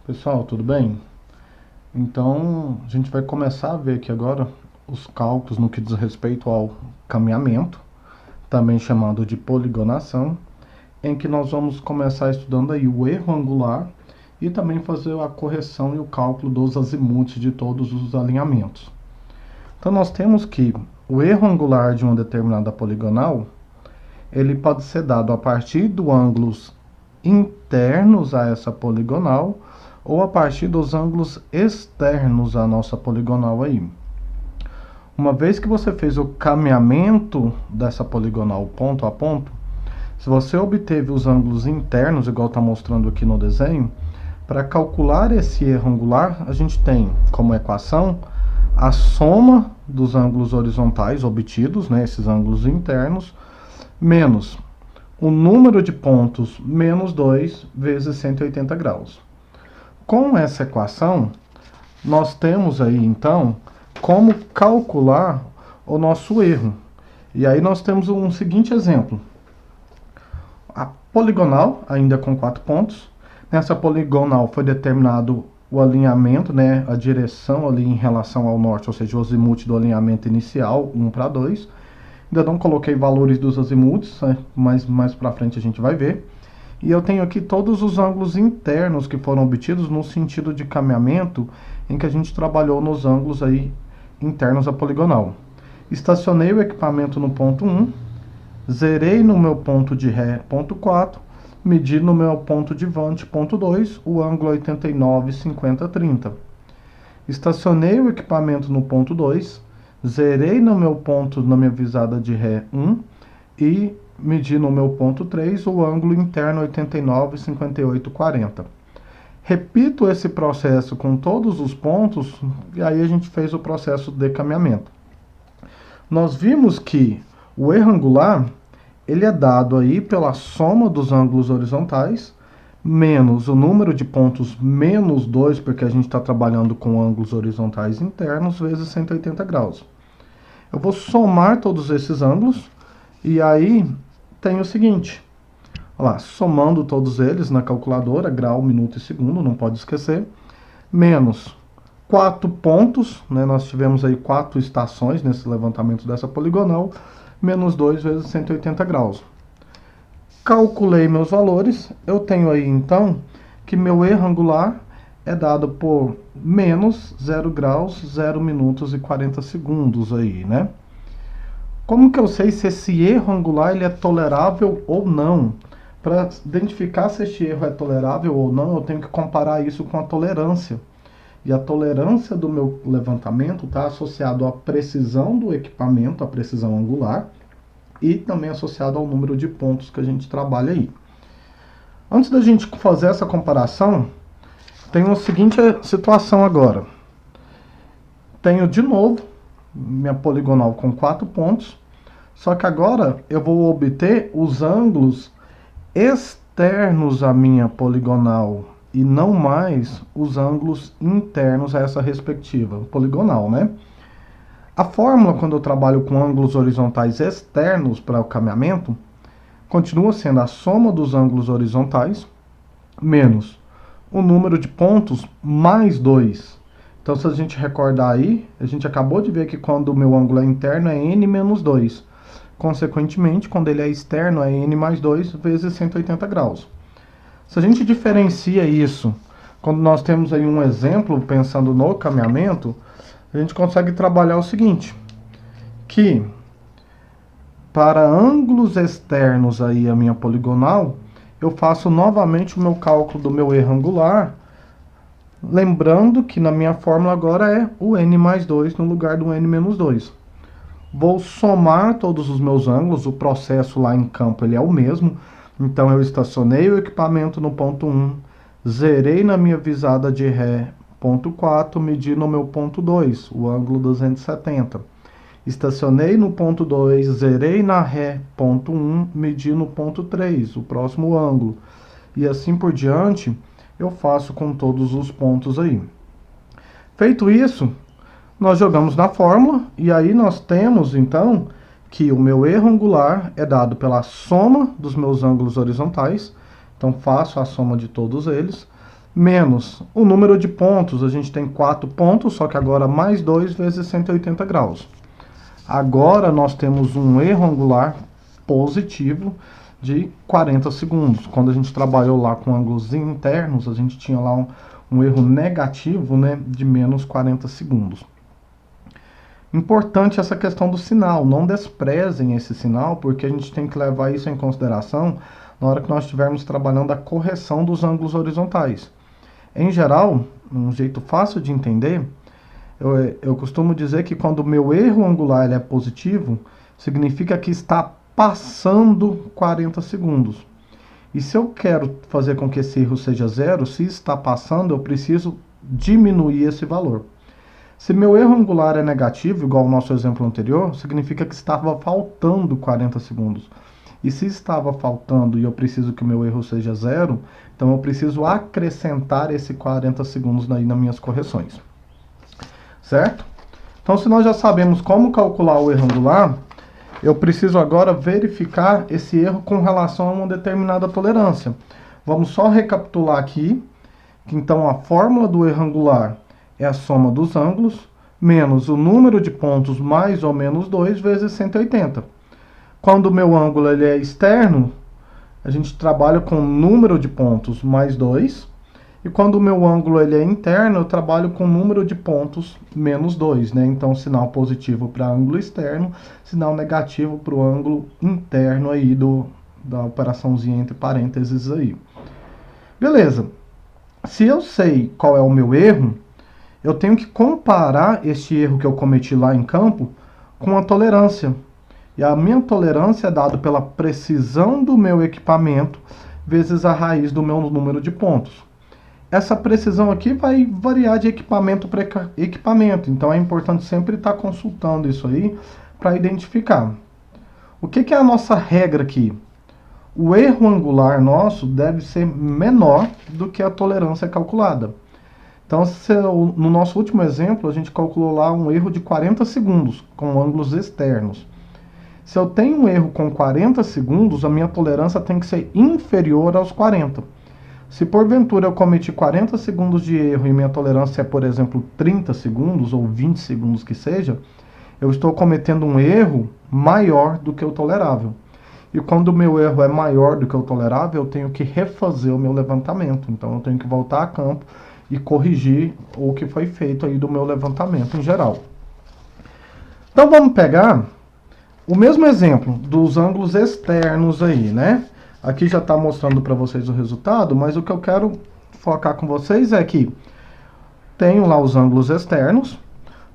Pessoal, tudo bem? Então, a gente vai começar a ver aqui agora os cálculos no que diz respeito ao caminhamento, também chamado de poligonação, em que nós vamos começar estudando aí o erro angular e também fazer a correção e o cálculo dos azimuths de todos os alinhamentos. Então, nós temos que o erro angular de uma determinada poligonal, ele pode ser dado a partir dos ângulos internos a essa poligonal ou a partir dos ângulos externos à nossa poligonal aí. Uma vez que você fez o caminhamento dessa poligonal ponto a ponto, se você obteve os ângulos internos, igual está mostrando aqui no desenho, para calcular esse erro angular, a gente tem como equação a soma dos ângulos horizontais obtidos, né, esses ângulos internos, menos o número de pontos menos 2 vezes 180 graus. Com essa equação, nós temos aí, então, como calcular o nosso erro. E aí nós temos um seguinte exemplo. A poligonal, ainda com 4 pontos. Nessa poligonal foi determinado o alinhamento, né, a direção ali em relação ao norte, ou seja, o azimuth do alinhamento inicial, 1 para 2. Ainda não coloquei valores dos azimuths, mas mais para frente a gente vai ver. E eu tenho aqui todos os ângulos internos que foram obtidos no sentido de caminhamento, em que a gente trabalhou nos ângulos aí internos à poligonal. Estacionei o equipamento no ponto 1, zerei no meu ponto de ré, ponto 4, medi no meu ponto de vante, ponto 2, o ângulo 89, 50, 30. Estacionei o equipamento no ponto 2, zerei no meu ponto, na minha visada de ré, 1, e medi no meu ponto 3 o ângulo interno 89, 58, 40. Repito esse processo com todos os pontos e aí a gente fez o processo de caminhamento. Nós vimos que o erro angular ele é dado aí pela soma dos ângulos horizontais menos o número de pontos menos 2, porque a gente está trabalhando com ângulos horizontais internos, vezes 180 graus. Eu vou somar todos esses ângulos e aí tem o seguinte, olha lá, somando todos eles na calculadora, grau, minuto e segundo, não pode esquecer, menos 4 pontos, né, nós tivemos aí 4 estações nesse levantamento dessa poligonal, menos 2 vezes 180 graus. Calculei meus valores, eu tenho aí então que meu erro angular é dado por menos 0 graus, 0 minutos e 40 segundos aí, né? Como que eu sei se esse erro angular ele é tolerável ou não? Para identificar se este erro é tolerável ou não, eu tenho que comparar isso com a tolerância. E a tolerância do meu levantamento está associado à precisão do equipamento, à precisão angular, e também associado ao número de pontos que a gente trabalha aí. Antes da gente fazer essa comparação, tenho a seguinte situação agora. Tenho de novo minha poligonal com 4 pontos, só que agora eu vou obter os ângulos externos à minha poligonal e não mais os ângulos internos a essa respectiva poligonal, né? A fórmula, quando eu trabalho com ângulos horizontais externos para o caminhamento, continua sendo a soma dos ângulos horizontais menos o número de pontos mais 2. Então, se a gente recordar aí, a gente acabou de ver que quando o meu ângulo é interno é n menos 2. Consequentemente, quando ele é externo é n mais 2 vezes 180 graus. Se a gente diferencia isso, quando nós temos aí um exemplo pensando no caminhamento, a gente consegue trabalhar o seguinte, que para ângulos externos aí a minha poligonal, eu faço novamente o meu cálculo do meu erro angular, lembrando que na minha fórmula agora é o n mais 2 no lugar do n menos 2. Vou somar todos os meus ângulos, o processo lá em campo ele é o mesmo, então eu estacionei o equipamento no ponto 1, zerei na minha visada de ré, ponto 4, medi no meu ponto 2, o ângulo 270. Estacionei no ponto 2, zerei na ré, ponto 1, medi no ponto 3, o próximo ângulo. E assim por diante, eu faço com todos os pontos aí. Feito isso, nós jogamos na fórmula e aí nós temos então que o meu erro angular é dado pela soma dos meus ângulos horizontais. Então faço a soma de todos eles menos o número de pontos. A gente tem 4 pontos, só que agora mais 2 vezes 180 graus. Agora nós temos um erro angular positivo de 40 segundos. Quando a gente trabalhou lá com ângulos internos, a gente tinha lá um erro negativo, né, de menos 40 segundos. Importante essa questão do sinal, não desprezem esse sinal, porque a gente tem que levar isso em consideração na hora que nós estivermos trabalhando a correção dos ângulos horizontais. Em geral, um jeito fácil de entender, eu costumo dizer que quando o meu erro angular ele é positivo, significa que está passando 40 segundos. E se eu quero fazer com que esse erro seja zero, se está passando, eu preciso diminuir esse valor. Se meu erro angular é negativo, igual ao nosso exemplo anterior, significa que estava faltando 40 segundos. E se estava faltando e eu preciso que o meu erro seja zero, então eu preciso acrescentar esse 40 segundos aí nas minhas correções. Certo? Então, se nós já sabemos como calcular o erro angular, eu preciso agora verificar esse erro com relação a uma determinada tolerância. Vamos só recapitular aqui, que então a fórmula do erro angular é a soma dos ângulos, menos o número de pontos mais ou menos 2 vezes 180. Quando o meu ângulo ele é externo, a gente trabalha com o número de pontos mais 2. E quando o meu ângulo ele é interno, eu trabalho com o número de pontos menos 2, né? Então, sinal positivo para ângulo externo, sinal negativo para o ângulo interno aí da operaçãozinha entre parênteses aí. Beleza. Se eu sei qual é o meu erro, eu tenho que comparar este erro que eu cometi lá em campo com a tolerância. E a minha tolerância é dada pela precisão do meu equipamento vezes a raiz do meu número de pontos. Essa precisão aqui vai variar de equipamento para equipamento, então é importante sempre estar consultando isso aí para identificar. O que é a nossa regra aqui? O erro angular nosso deve ser menor do que a tolerância calculada. Então, no nosso último exemplo, a gente calculou lá um erro de 40 segundos com ângulos externos. Se eu tenho um erro com 40 segundos, a minha tolerância tem que ser inferior aos 40. Se porventura eu cometi 40 segundos de erro e minha tolerância é, por exemplo, 30 segundos ou 20 segundos que seja, eu estou cometendo um erro maior do que o tolerável. E quando o meu erro é maior do que o tolerável, eu tenho que refazer o meu levantamento. Então eu tenho que voltar a campo e corrigir o que foi feito aí do meu levantamento em geral. Então vamos pegar o mesmo exemplo dos ângulos externos aí, né? Aqui já está mostrando para vocês o resultado, mas o que eu quero focar com vocês é que tenho lá os ângulos externos.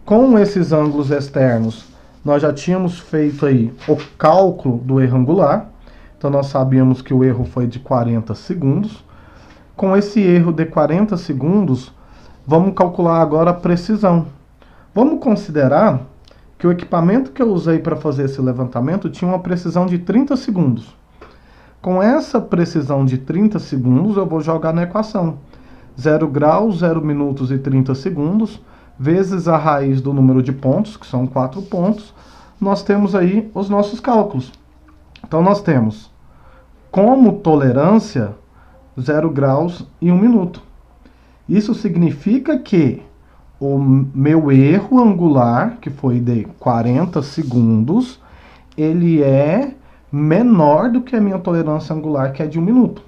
Com esses ângulos externos, nós já tínhamos feito aí o cálculo do erro angular. Então, nós sabíamos que o erro foi de 40 segundos. Com esse erro de 40 segundos, vamos calcular agora a precisão. Vamos considerar que o equipamento que eu usei para fazer esse levantamento tinha uma precisão de 30 segundos. Com essa precisão de 30 segundos, eu vou jogar na equação. 0 graus, 0 minutos e 30 segundos, vezes a raiz do número de pontos, que são 4 pontos, nós temos aí os nossos cálculos. Então, nós temos como tolerância 0 graus e 1 minuto. Isso significa que o meu erro angular, que foi de 40 segundos, ele é menor do que a minha tolerância angular, que é de 1 minuto.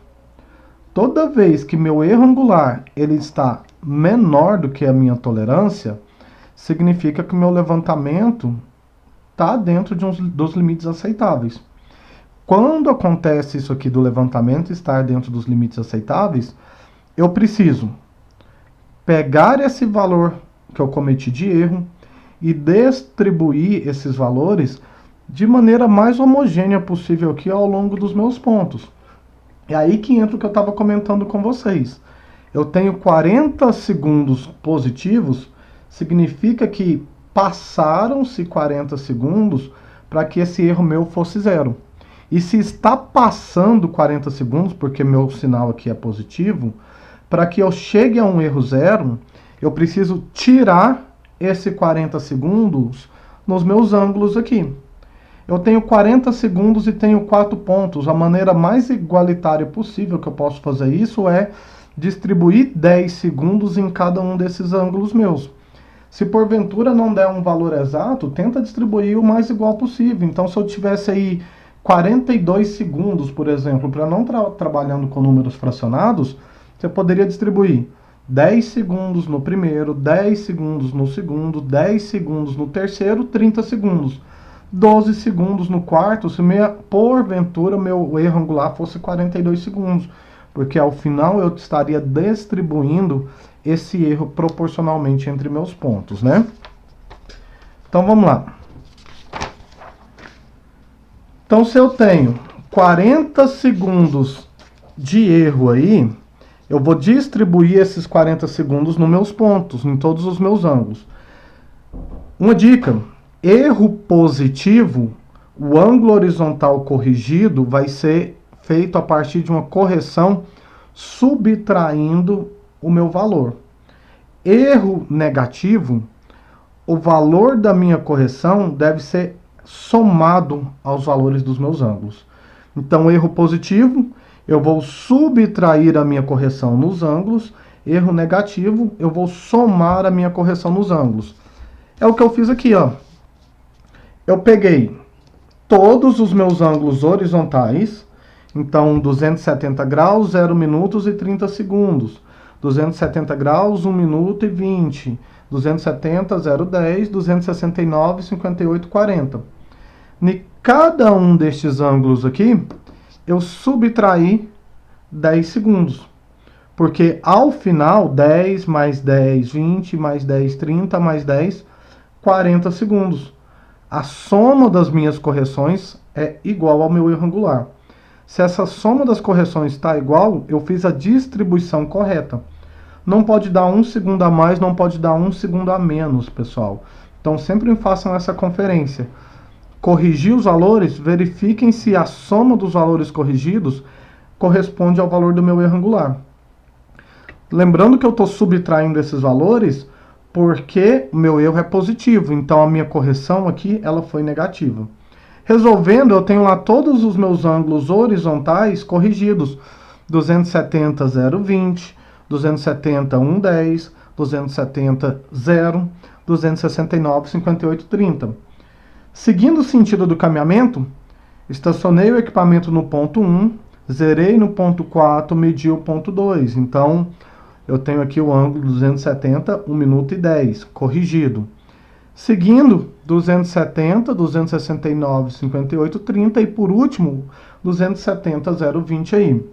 Toda vez que meu erro angular ele está menor do que a minha tolerância, significa que o meu levantamento está dentro dos limites aceitáveis. Quando acontece isso aqui do levantamento estar dentro dos limites aceitáveis, eu preciso pegar esse valor que eu cometi de erro e distribuir esses valores de maneira mais homogênea possível aqui ao longo dos meus pontos. É aí que entra o que eu estava comentando com vocês. Eu tenho 40 segundos positivos, significa que passaram-se 40 segundos para que esse erro meu fosse zero. E se está passando 40 segundos, porque meu sinal aqui é positivo, para que eu chegue a um erro zero, eu preciso tirar esse 40 segundos nos meus ângulos aqui. Eu tenho 40 segundos e tenho 4 pontos. A maneira mais igualitária possível que eu posso fazer isso é distribuir 10 segundos em cada um desses ângulos meus. Se porventura não der um valor exato, tenta distribuir o mais igual possível. Então, se eu tivesse aí 42 segundos, por exemplo, para não trabalhando com números fracionados, você poderia distribuir 10 segundos no primeiro, 10 segundos no segundo, 10 segundos no terceiro, 30 segundos. 12 segundos no quarto, se porventura meu erro angular fosse 42 segundos. Porque ao final eu estaria distribuindo esse erro proporcionalmente entre meus pontos, né? Então vamos lá. Então se eu tenho 40 segundos de erro aí, eu vou distribuir esses 40 segundos nos meus pontos, em todos os meus ângulos. Uma dica: erro positivo, o ângulo horizontal corrigido vai ser feito a partir de uma correção subtraindo o meu valor. Erro negativo, o valor da minha correção deve ser somado aos valores dos meus ângulos. Então, erro positivo, eu vou subtrair a minha correção nos ângulos. Erro negativo, eu vou somar a minha correção nos ângulos. É o que eu fiz aqui, ó. Eu peguei todos os meus ângulos horizontais, então 270 graus, 0 minutos e 30 segundos. 270 graus, 1 minuto e 20. 270, 0,10, 269, 58, 40. Em cada um destes ângulos aqui, eu subtraí 10 segundos. Porque ao final, 10 mais 10, 20, mais 10, 30, mais 10, 40 segundos. A soma das minhas correções é igual ao meu erro angular. Se essa soma das correções está igual, eu fiz a distribuição correta. Não pode dar 1 segundo a mais, não pode dar 1 segundo a menos, pessoal. Então sempre façam essa conferência. Corrigir os valores, verifiquem se a soma dos valores corrigidos corresponde ao valor do meu erro angular. Lembrando que eu estou subtraindo esses valores porque o meu erro é positivo, então a minha correção aqui ela foi negativa. Resolvendo, eu tenho lá todos os meus ângulos horizontais corrigidos. 270, 0,20, 270, 1,10, 270, 0, 269, 58, 30. Seguindo o sentido do caminhamento, estacionei o equipamento no ponto 1, zerei no ponto 4, medi o ponto 2. Então, eu tenho aqui o ângulo 270, 1 minuto e 10, corrigido. Seguindo, 270, 269, 58, 30 e por último, 270, 0,20 aí.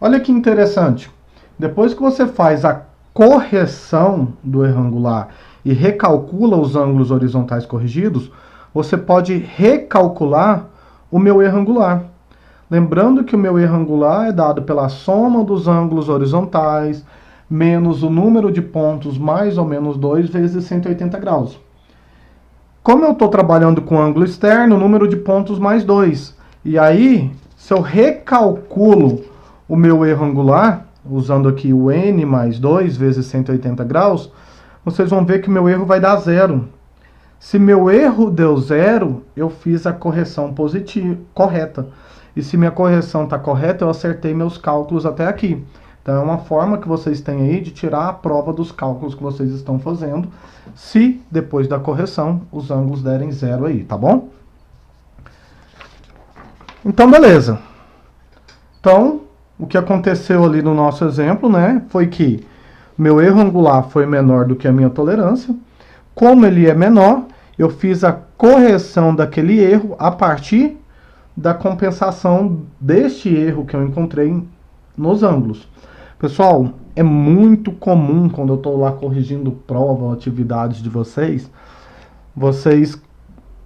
Olha que interessante. Depois que você faz a correção do erro angular e recalcula os ângulos horizontais corrigidos, você pode recalcular o meu erro angular. Lembrando que o meu erro angular é dado pela soma dos ângulos horizontais menos o número de pontos mais ou menos 2 vezes 180 graus. Como eu estou trabalhando com ângulo externo, o número de pontos mais 2. E aí, se eu recalculo o meu erro angular, usando aqui o n mais 2 vezes 180 graus, vocês vão ver que meu erro vai dar 0. Se meu erro deu 0, eu fiz a correção positiva, correta. E se minha correção está correta, eu acertei meus cálculos até aqui. Então é uma forma que vocês têm aí de tirar a prova dos cálculos que vocês estão fazendo, se depois da correção os ângulos derem 0 aí, tá bom? Então beleza. Então, o que aconteceu ali no nosso exemplo, né, foi que meu erro angular foi menor do que a minha tolerância. Como ele é menor, eu fiz a correção daquele erro a partir da compensação deste erro que eu encontrei nos ângulos. Pessoal, é muito comum quando eu estou lá corrigindo prova ou atividades de vocês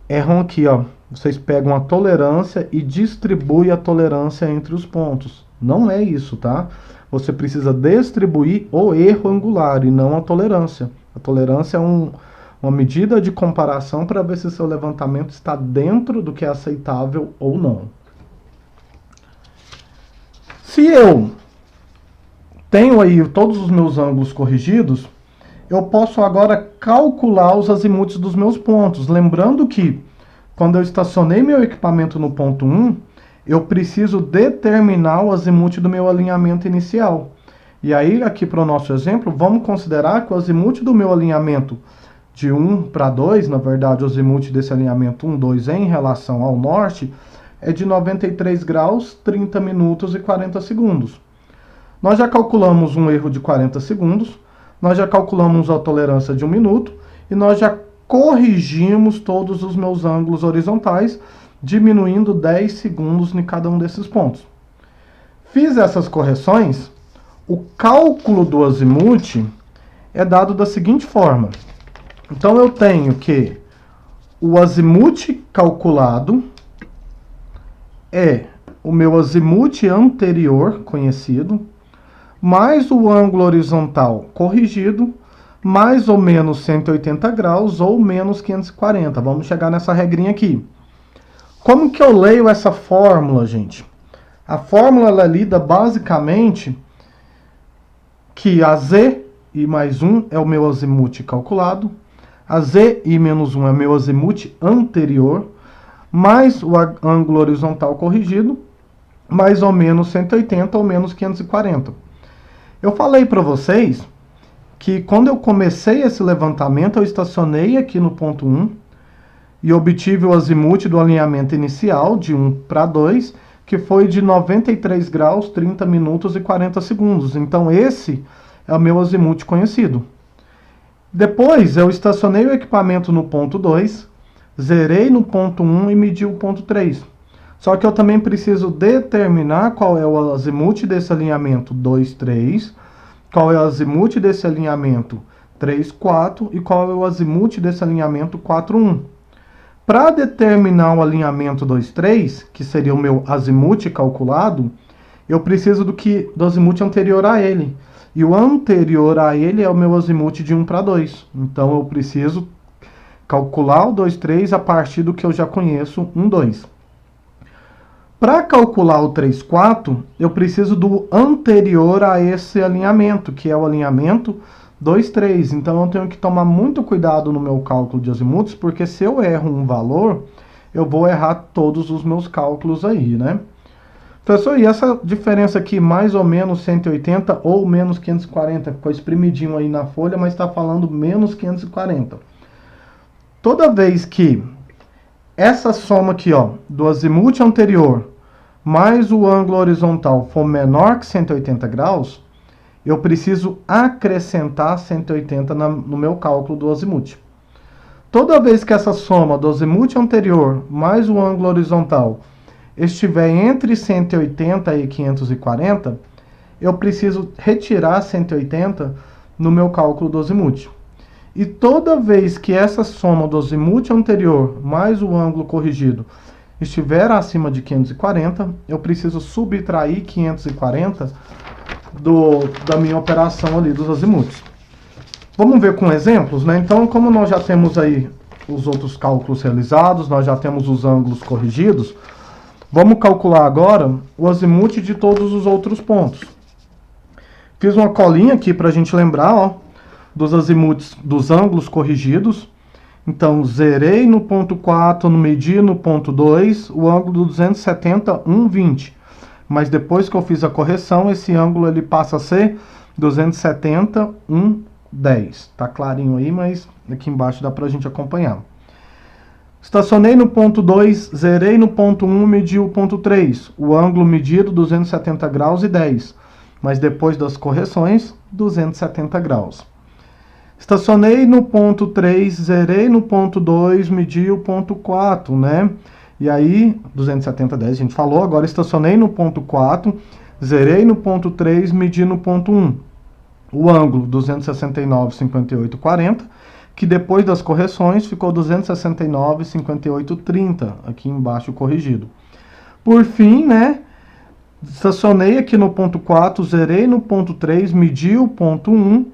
erram aqui, ó. Vocês pegam a tolerância e distribuem a tolerância entre os pontos. Não é isso, tá? Você precisa distribuir o erro angular e não a tolerância. A tolerância é uma medida de comparação para ver se seu levantamento está dentro do que é aceitável ou não. Se eu tenho aí todos os meus ângulos corrigidos, eu posso agora calcular os azimuths dos meus pontos. Lembrando que quando eu estacionei meu equipamento no ponto 1, eu preciso determinar o azimuth do meu alinhamento inicial. E aí, aqui para o nosso exemplo, vamos considerar que o azimuth do meu alinhamento de 1 para 2, na verdade, o azimuth desse alinhamento 1, 2 em relação ao norte, é de 93 graus, 30 minutos e 40 segundos. Nós já calculamos um erro de 40 segundos, nós já calculamos a tolerância de 1 minuto e nós já corrigimos todos os meus ângulos horizontais, diminuindo 10 segundos em cada um desses pontos. Fiz essas correções, o cálculo do azimuth é dado da seguinte forma. Então eu tenho que o azimuth calculado é o meu azimuth anterior conhecido, mais o ângulo horizontal corrigido, mais ou menos 180 graus ou menos 540. Vamos chegar nessa regrinha aqui. Como que eu leio essa fórmula, gente? A fórmula ela é lida basicamente que a Z e mais 1 é o meu azimuth calculado, a Z e menos 1 é o meu azimuth anterior, mais o ângulo horizontal corrigido, mais ou menos 180 ou menos 540. Eu falei para vocês que quando eu comecei esse levantamento, eu estacionei aqui no ponto 1 e obtive o azimuth do alinhamento inicial de 1 para 2, que foi de 93 graus, 30 minutos e 40 segundos. Então esse é o meu azimuth conhecido. Depois eu estacionei o equipamento no ponto 2, zerei no ponto 1 e medi o ponto 3. Só que eu também preciso determinar qual é o azimuth desse alinhamento 2, 3, qual é o azimuth desse alinhamento 3, 4 e qual é o azimuth desse alinhamento 4, 1. Para determinar o alinhamento 2, 3, que seria o meu azimuth calculado, eu preciso do azimuth anterior a ele. E o anterior a ele é o meu azimuth de 1 para 2. Então eu preciso calcular o 2, 3 a partir do que eu já conheço, 1, 2. Para calcular o 3, 4, eu preciso do anterior a esse alinhamento, que é o alinhamento 2, 3. Então eu tenho que tomar muito cuidado no meu cálculo de azimuths, porque se eu erro um valor, eu vou errar todos os meus cálculos aí, né? Professor, e essa diferença aqui, mais ou menos 180 ou menos 540, ficou espremidinho aí na folha, mas está falando menos 540. Toda vez que essa soma aqui, ó, do azimuth anterior mais o ângulo horizontal for menor que 180 graus, eu preciso acrescentar 180 no meu cálculo do azimuth. Toda vez que essa soma do azimuth anterior mais o ângulo horizontal estiver entre 180 e 540, eu preciso retirar 180 no meu cálculo do azimuth. E toda vez que essa soma do azimuth anterior mais o ângulo corrigido estiver acima de 540, eu preciso subtrair 540 da minha operação ali dos azimuths. Vamos ver com exemplos, né? Então, como nós já temos aí os outros cálculos realizados, nós já temos os ângulos corrigidos, vamos calcular agora o azimuth de todos os outros pontos. Fiz uma colinha aqui para a gente lembrar, ó, dos azimuths dos ângulos corrigidos. Então, zerei no ponto 4, medi no ponto 2, o ângulo 270, 1,20. Mas depois que eu fiz a correção, esse ângulo ele passa a ser 270, 1,10. Tá clarinho aí, mas aqui embaixo dá para a gente acompanhar. Estacionei no ponto 2, zerei no ponto 1, medi o ponto 3. O ângulo medido 270 graus e 10. Mas depois das correções, 270 graus. Estacionei no ponto 3, zerei no ponto 2, medi o ponto 4, né? E aí, 270, 10, a gente falou. Agora estacionei no ponto 4, zerei no ponto 3, medi no ponto 1. O ângulo 269, 58, 40, que depois das correções ficou 269, 58, 30, aqui embaixo corrigido. Por fim, né? Estacionei aqui no ponto 4, zerei no ponto 3, medi o ponto 1.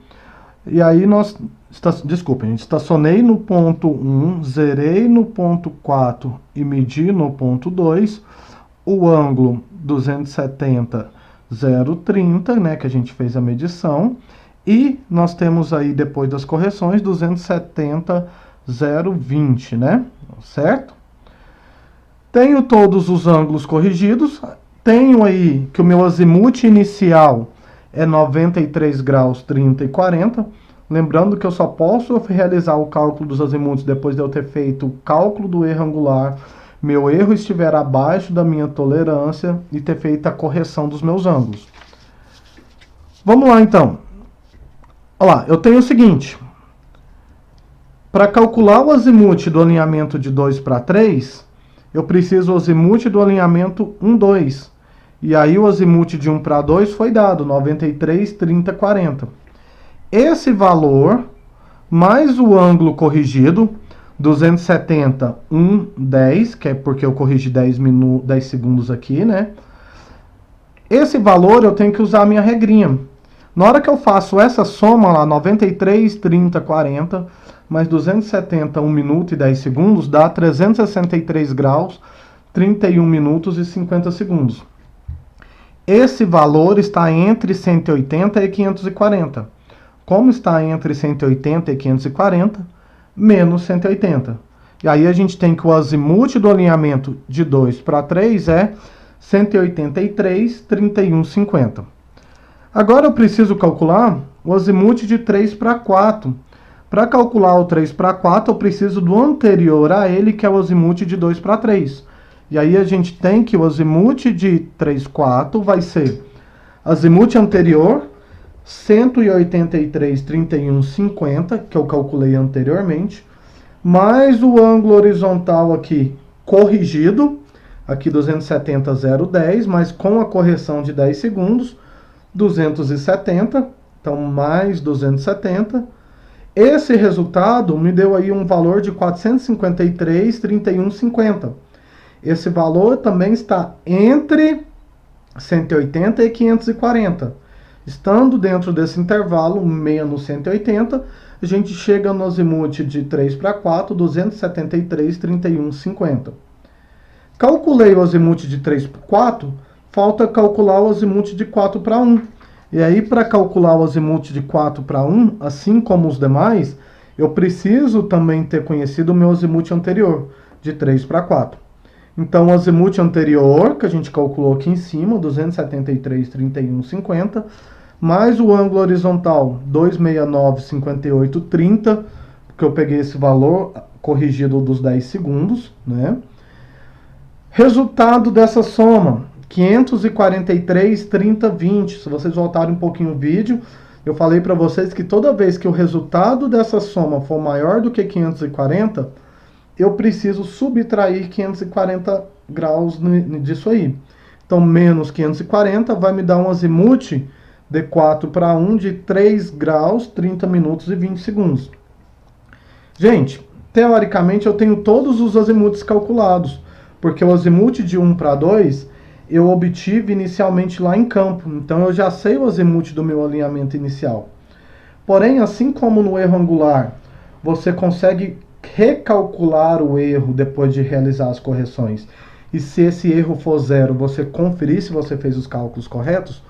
E aí desculpem, estacionei no ponto 1, zerei no ponto 4 e medi no ponto 2, o ângulo 270, 0,30, né, que a gente fez a medição, e nós temos aí, depois das correções, 270, 0,20, né, certo? Tenho todos os ângulos corrigidos. Tenho aí que o meu azimuth inicial é 93 graus 30 e 40. Lembrando que eu só posso realizar o cálculo dos azimuths depois de eu ter feito o cálculo do erro angular, meu erro estiver abaixo da minha tolerância e ter feito a correção dos meus ângulos. Vamos lá então. Olha lá, eu tenho o seguinte. Para calcular o azimuth do alinhamento de 2 para 3, eu preciso o azimuth do alinhamento 1, 2. E aí o azimuth de 1 para 2 foi dado, 93, 30, 40. Esse valor, mais o ângulo corrigido, 270, 1, 10, que é porque eu corrigi 10 segundos aqui, né? Esse valor eu tenho que usar a minha regrinha. Na hora que eu faço essa soma lá, 93, 30, 40, mais 270, 1 minuto e 10 segundos, dá 363 graus, 31 minutos e 50 segundos. Esse valor está entre 180 e 540. Como está entre 180 e 540, menos 180. E aí a gente tem que o azimuth do alinhamento de 2 para 3 é 183, 31, 50. Agora eu preciso calcular o azimuth de 3 para 4. Para calcular o 3 para 4, eu preciso do anterior a ele, que é o azimuth de 2 para 3. E aí a gente tem que o azimuth de 3, 4 vai ser azimuth anterior, 183, 31, 50, que eu calculei anteriormente, mais o ângulo horizontal aqui corrigido, aqui 270, 010, mas com a correção de 10 segundos, 270, então mais 270. Esse resultado me deu aí um valor de 453, 31, 50. Esse valor também está entre 180 e 540. Estando dentro desse intervalo, menos 180, a gente chega no azimuth de 3 para 4, 273, 31, 50. Calculei o azimuth de 3 para 4, falta calcular o azimuth de 4 para 1. E aí, para calcular o azimuth de 4 para 1, assim como os demais, eu preciso também ter conhecido o meu azimuth anterior, de 3 para 4. Então, o azimuth anterior, que a gente calculou aqui em cima, 273, 31, 50, mais o ângulo horizontal, 269, 58, 30, porque eu peguei esse valor corrigido dos 10 segundos, né? Resultado dessa soma, 543, 30, 20. Se vocês voltarem um pouquinho o vídeo, eu falei para vocês que toda vez que o resultado dessa soma for maior do que 540, eu preciso subtrair 540 graus disso aí. Então, menos 540 vai me dar um azimuth de 4 para 1 de 3 graus, 30 minutos e 20 segundos. Gente, teoricamente eu tenho todos os azimuths calculados, porque o azimuth de 1 para 2 eu obtive inicialmente lá em campo. Então, eu já sei o azimuth do meu alinhamento inicial. Porém, assim como no erro angular, você consegue recalcular o erro depois de realizar as correções. E se esse erro for zero, você conferir se você fez os cálculos corretos.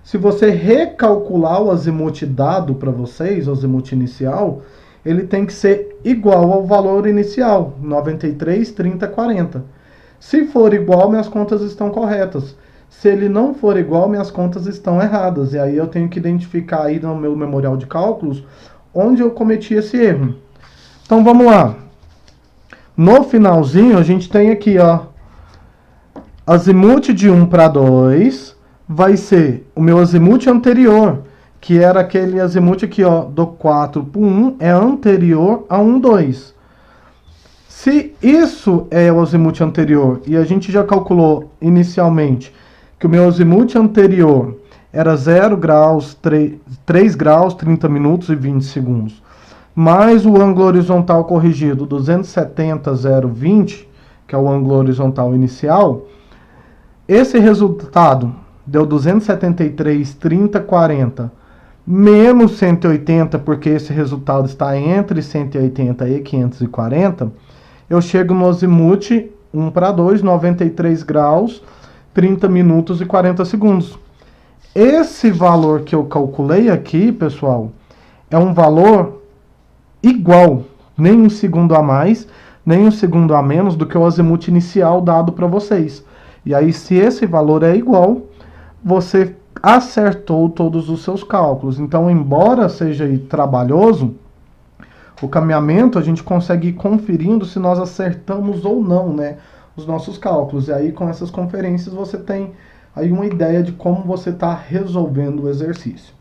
Se você recalcular o azimuth dado para vocês, o azimuth inicial, ele tem que ser igual ao valor inicial, 93, 30, 40. Se for igual, minhas contas estão corretas. Se ele não for igual, minhas contas estão erradas. E aí eu tenho que identificar aí no meu memorial de cálculos onde eu cometi esse erro. Então vamos lá. No finalzinho a gente tem aqui, ó, azimuth de 1 para 2 vai ser o meu azimuth anterior, que era aquele azimuth aqui, ó, do 4 para 1, é anterior a 1, 2. Se isso é o azimuth anterior, e a gente já calculou inicialmente que o meu azimuth anterior era 0 graus, 3 graus, 30 minutos e 20 segundos, mais o ângulo horizontal corrigido, 270, 0,20, que é o ângulo horizontal inicial, esse resultado deu 273, 30, 40, menos 180, porque esse resultado está entre 180 e 540, eu chego no azimuth 1 para 2, 93 graus, 30 minutos e 40 segundos. Esse valor que eu calculei aqui, pessoal, é um valor igual, nem um segundo a mais, nem um segundo a menos do que o azimuth inicial dado para vocês. E aí, se esse valor é igual, você acertou todos os seus cálculos. Então, embora seja trabalhoso, o caminhamento a gente consegue ir conferindo se nós acertamos ou não, né, os nossos cálculos. E aí, com essas conferências, você tem aí uma ideia de como você está resolvendo o exercício.